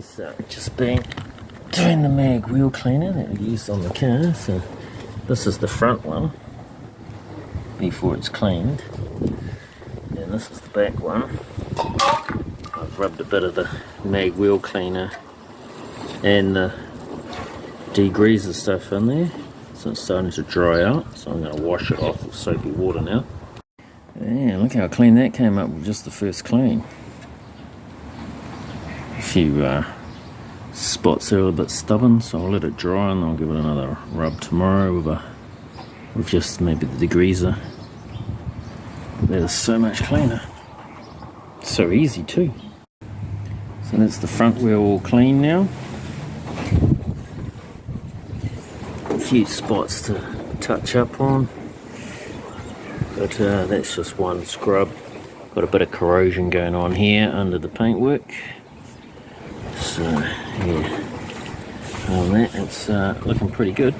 So just been doing the mag wheel cleaner that we used on the car. So this is the front one before it's cleaned, and this is the back one. I've rubbed a bit of the mag wheel cleaner and the degreaser stuff in there, so it's starting to dry out, so I'm going to wash it off with soapy water now. Yeah, look how clean that came up with just the first clean. A few spots there are a bit stubborn, so I'll let it dry and I'll give it another rub tomorrow with just maybe the degreaser. That is so much cleaner. So easy too. So that's the front wheel all clean now. A few spots to touch up on, but that's just one scrub. Got a bit of corrosion going on here under the paintwork. So yeah, on that it's looking pretty good.